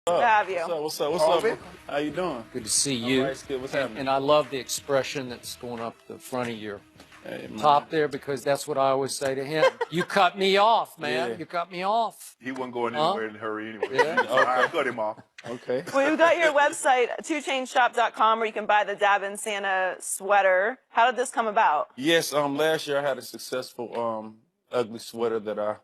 to have you. What's up? How you doing? Good to see you. Right, good. What's happening? And I love the expression that's going up the front of your top there, because that's what I always say to him. You cut me off, man. Yeah. You cut me off. He wasn't going anywhere in a hurry anyway. Yeah. So I cut him off. Okay. Well, you've got your website, twochainshop.com, where you can buy the Dabin Santa sweater. How did this come about? Yes. Last year I had a successful ugly sweater that I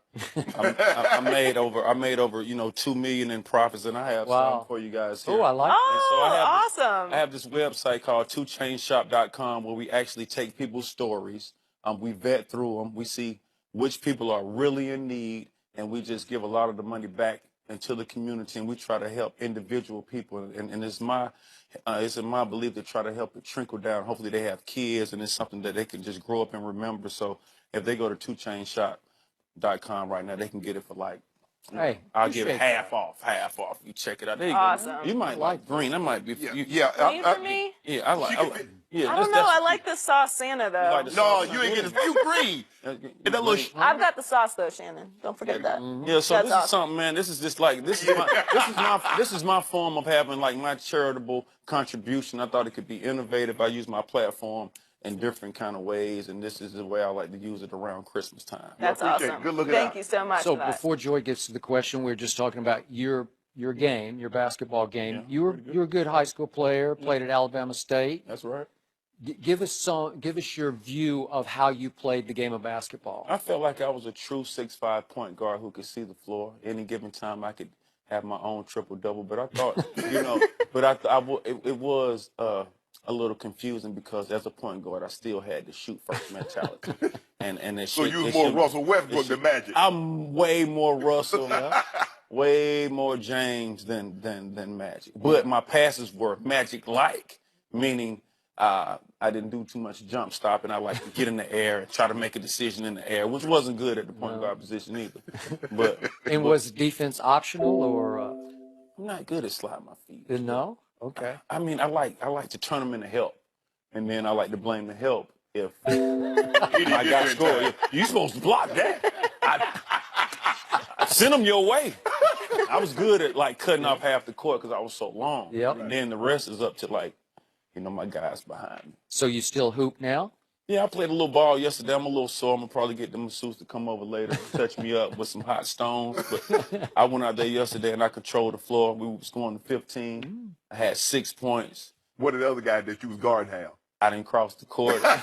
made over $2 million in profits, and I have some for you guys here. Oh, I like Oh, awesome. I have this website called twochainshop.com where we actually take people's stories. We vet through them. We see which people are really in need, and we just give a lot of the money back into the community, and we try to help individual people. And it's in my belief to try to help it trickle down. Hopefully they have kids, and it's something that they can just grow up and remember. So if they go to twochainshop.com right now, they can get it for I'll give it half off. You check it out. There you Awesome. go. You might like green. That might be for you. Green for me? Yeah, I like I don't know. I like the sauce Santa, though. Like No, you ain't getting you green. And that little I've got the sauce, though, Shannon. Don't forget that. Yeah, so That's this awesome. is something, man. This is just this is my form of having my charitable contribution. I thought it could be innovative. I use my platform in different kind of ways, and this is the way I like to use it around Christmas time. That's awesome. Good looking Thank out. you so much So for that. before Joy gets to the question, we were just talking about your game, your basketball game. You're a good high school player. Played at Alabama State. That's right. Give us your view of how you played the game of basketball. I felt like I was a true 6'5" point guard who could see the floor. Any given time, I could have my own triple-double. But I thought, it was a little confusing because as a point guard, I still had the shoot first mentality. So you was more Russell Westbrook than Magic. I'm way more Russell, way more James than Magic. But my passes were Magic-like, meaning I didn't do too much jump stopping. I like to get in the air and try to make a decision in the air, which wasn't good at the point guard position either. But was defense optional, or I'm not good at sliding my feet. no? Okay. I mean, I like to turn them into help, and then I like to blame the help if I got scored. You supposed to block that. I sent them your way. I was good at cutting off half the court because I was so long. Yep. And then the rest is up to my guys behind me. So you still hoop now? Yeah, I played a little ball yesterday. I'm a little sore. I'm going to probably get the masseuse to come over later and touch me up with some hot stones. But I went out there yesterday, and I controlled the floor. We was going to 15. I had 6 points. What did the other guy that you was guarding have? I didn't cross the court. I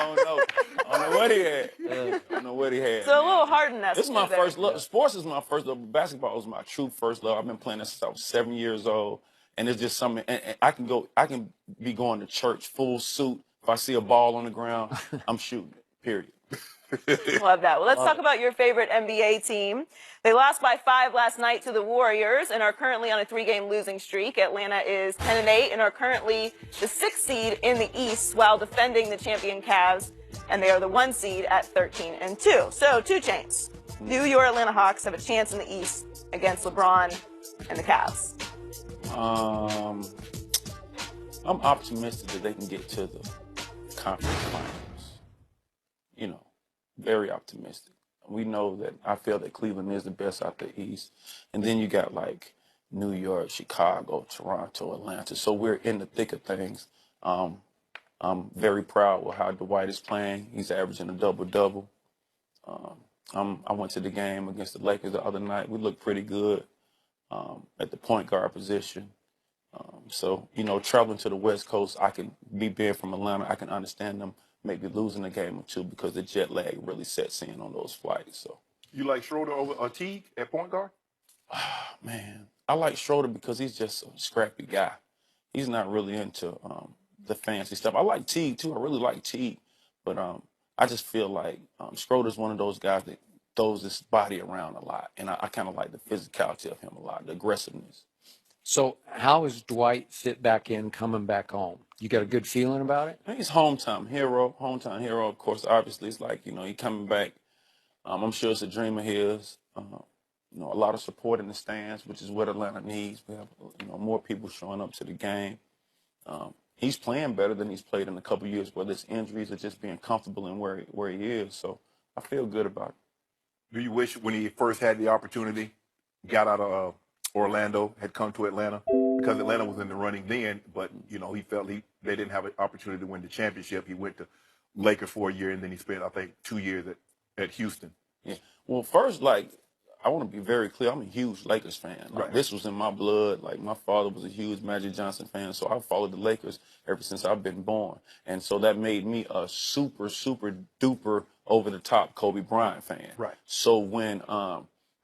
don't know what he had. I don't know what he had. So a little hardness. This is my first love. Sports is my first love. Basketball was my true first love. I've been playing this since I was 7 years old. And it's just something, and I can be going to church full suit. If I see a ball on the ground, I'm shooting it, period. Love that. Well, let's talk about your favorite NBA team. They lost by 5 last night to the Warriors and are currently on a 3-game losing streak. Atlanta is 10-8 and are currently the 6th seed in the East while defending the champion Cavs, and they are the 1 seed at 13-2. So, 2 Chainz. Do your Atlanta Hawks have a chance in the East against LeBron and the Cavs? I'm optimistic that they can get to the conference finals. Very optimistic. We know that I feel that Cleveland is the best out the East. And then you got New York, Chicago, Toronto, Atlanta. So we're in the thick of things. I'm very proud with how Dwight is playing. He's averaging a double-double. I went to the game against the Lakers the other night. We looked pretty good at the point guard position. So, traveling to the West Coast, being from Atlanta, I can understand them maybe losing a game or two because the jet lag really sets in on those flights. So, you like Schroeder over Teague at point guard? Man, I like Schroeder because he's just a scrappy guy. He's not really into the fancy stuff. I like Teague, too. I really like Teague. But I just feel like Schroeder's one of those guys that throws his body around a lot. And I kind of like the physicality of him a lot, the aggressiveness. So how is Dwight fit back in, coming back home? You got a good feeling about it? I think he's hometown hero. Of course, obviously, it's he coming back. I'm sure it's a dream of his. A lot of support in the stands, which is what Atlanta needs. We have, more people showing up to the game. He's playing better than he's played in a couple of years, whether it's injuries or just being comfortable in where he is. So I feel good about it. Do you wish when he first had the opportunity got out of Orlando, had come to Atlanta because Atlanta was in the running then, but you know he felt they didn't have an opportunity to win the championship. He went to Lakers for a year, and then he spent I think 2 years at Houston. Yeah. Well, first, like, I want to be very clear. I'm a huge Lakers fan. Like, this was in my blood. Like, my father was a huge Magic Johnson fan, so I followed the Lakers ever since I've been born. And so that made me a super, super duper over the top Kobe Bryant fan. Right. So when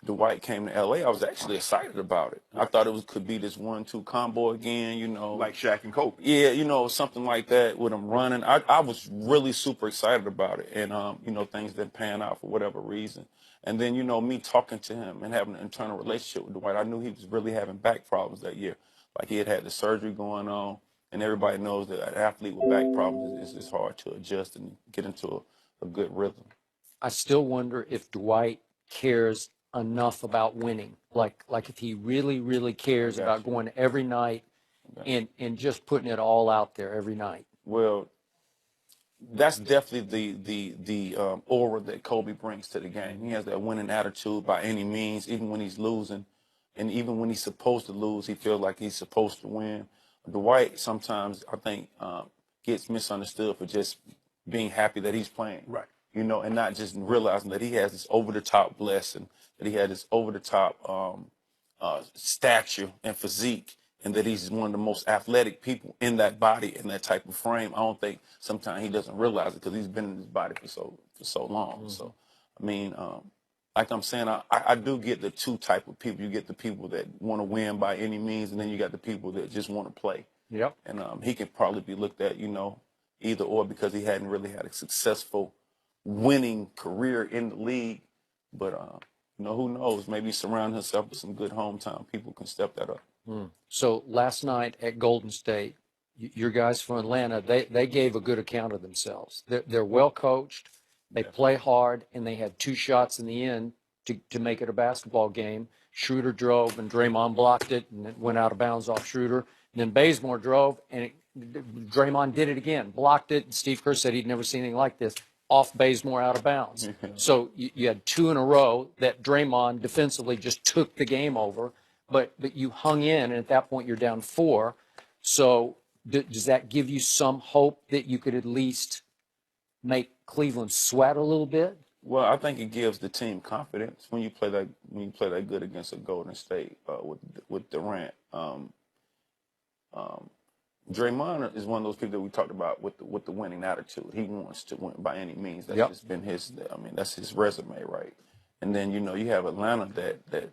Dwight came to LA, I was actually excited about it. I thought it could be this 1-2 combo again, you know. Like Shaq and Kobe. Yeah, you know, something like that with him running. I was really super excited about it. And, you know, things didn't pan out for whatever reason. And then, you know, me talking to him and having an internal relationship with Dwight, I knew he was really having back problems that year. Like, he had the surgery going on. And everybody knows that an athlete with back problems is hard to adjust and get into a good rhythm. I still wonder if Dwight cares enough about winning. Like if he really, really cares about going every night and just putting it all out there every night. Well, that's definitely the aura that Kobe brings to the game. He has that winning attitude by any means, even when he's losing. And even when he's supposed to lose, he feels like he's supposed to win. Dwight sometimes, I think, gets misunderstood for just being happy that he's playing. Right. You know, and not just realizing that he has this over-the-top blessing, that he had this over-the-top stature and physique, and that he's one of the most athletic people in that body, in that type of frame. I don't think sometimes he doesn't realize it because he's been in his body for so long. Mm-hmm. So, I mean, like I'm saying, I do get the two type of people. You get the people that want to win by any means, and then you got the people that just want to play. Yep. And he can probably be looked at, you know, either or because he hadn't really had a successful winning career in the league. But, you know, who knows? Maybe surround himself with some good hometown people can step that up. So last night at Golden State, your guys from Atlanta, they gave a good account of themselves. They're well coached, they play hard, and they had 2 shots in the end to make it a basketball game. Schroeder drove, and Draymond blocked it, and it went out of bounds off Schroeder. And then Bazemore drove, and Draymond did it again, blocked it, and Steve Kerr said he'd never seen anything like this, off Bazemore out of bounds. So you had 2 in a row that Draymond defensively just took the game over. But you hung in, and at that point you're down 4. So does that give you some hope that you could at least make Cleveland sweat a little bit? Well, I think it gives the team confidence when you play that good against a Golden State with Durant. Draymond is one of those people that we talked about with the winning attitude. He wants to win by any means. That's just been his. I mean, that's his resume, right? And then you have Atlanta that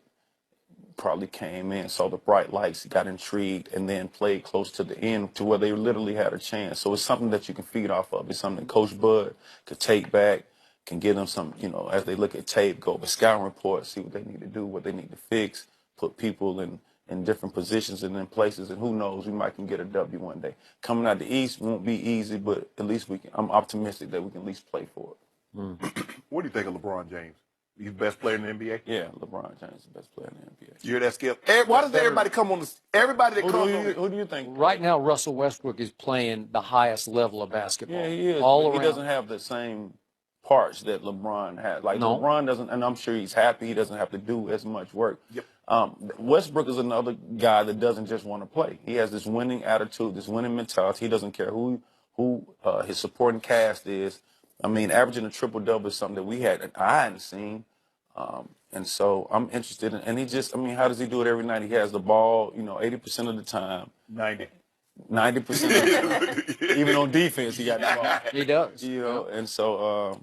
probably came in, saw the bright lights, got intrigued, and then played close to the end to where they literally had a chance. So it's something that you can feed off of. It's something that Coach Bud could take back, can give them some, as they look at tape, go over scouting reports, see what they need to do, what they need to fix, put people in different positions and in places, and who knows, we might can get a W one day. Coming out the East won't be easy, but at least I'm optimistic that we can at least play for it. What do you think of LeBron James? He's the best player in the NBA? Yeah, LeBron James is the best player in the NBA. You hear that, Skip? Why does everybody come on this? Everybody that comes on. Who do you think? Right now, Russell Westbrook is playing the highest level of basketball. Yeah, he is. All around. He doesn't have the same parts that LeBron had. Like, no. LeBron doesn't, and I'm sure he's happy. He doesn't have to do as much work. Yep. Westbrook is another guy that doesn't just want to play. He has this winning attitude, this winning mentality. He doesn't care who his supporting cast is. I mean, averaging a triple-double is something that I hadn't seen. And so I'm interested in, and he just, I mean, how does he do it every night? He has the ball, 80% of the time. 90%. Even on defense, he got the ball. He does. And so,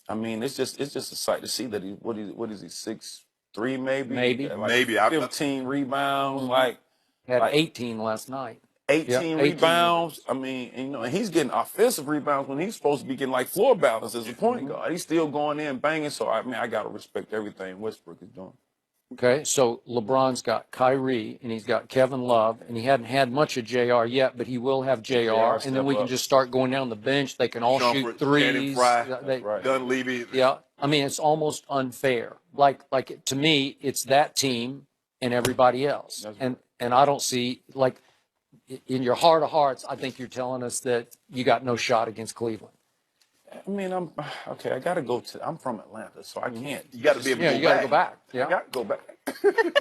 I mean, it's just a sight to see that what is he, 6'3" maybe? Maybe. 15 rebounds, had 18 last night. 18 rebounds. I mean, and he's getting offensive rebounds when he's supposed to be getting floor balance as a point guard. He's still going in banging. So I mean, I got to respect everything Westbrook is doing. Okay, so LeBron's got Kyrie and he's got Kevin Love, and he hadn't had much of JR yet, but he will have JR, and then we can just start going down the bench. They can all shoot threes. Dunleavy. Yeah, I mean, it's almost unfair. Like to me, it's that team and everybody else, and I don't see in your heart of hearts, I think you're telling us that you got no shot against Cleveland. I mean, I got to go I'm from Atlanta, so I can't. You got to be able to you got to go back. Yeah. I got to go back.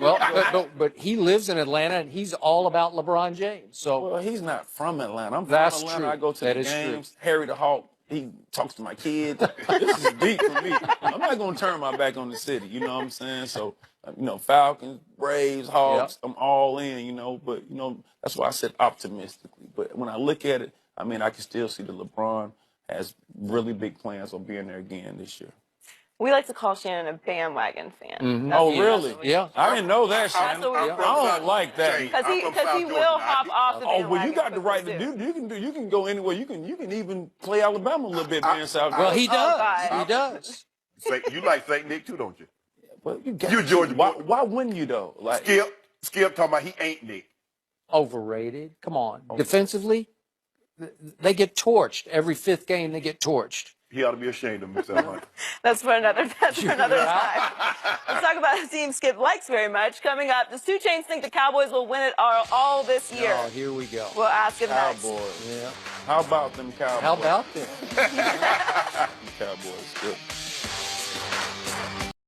Well, but he lives in Atlanta, and he's all about LeBron James. So Well, he's not from Atlanta. I'm That's from Atlanta. true. I go to That the is true. games. Harry the Hawk, he talks to my kids. This is deep for me. I'm not going to turn my back on the city. You know what I'm saying? So, Falcons, Braves, Hawks, I'm all in, But, that's why I said optimistically. But when I look at it, I can still see that LeBron has really big plans on being there again this year. We like to call Shannon a bandwagon fan. Mhm. That's- Oh, that's really? what we- Yeah. I didn't know that, Shannon. what we- I don't like that. Jay, Because I'm from he South will Georgia. Now, hop off the Oh, bandwagon. well, you got the right to quickly, do. You can go anywhere. You can even play Alabama a little bit, man. South Well, he Georgia. does. God. He does. You like St. Nick too, don't you? Well, you got You're Georgia Why, boy. why wouldn't you though? Like, Skip talking about he ain't Nick. Overrated. Come on. Defensively, they get torched. Every fifth game, they get torched. He ought to be ashamed of himself. Huh? That's for another time. Let's talk about a team Skip likes very much. Coming up, does 2 Chainz think the Cowboys will win it all this year? Oh, here we go. We'll ask him next. Cowboys. Yeah. How about them Cowboys? How about them? Cowboys? Good.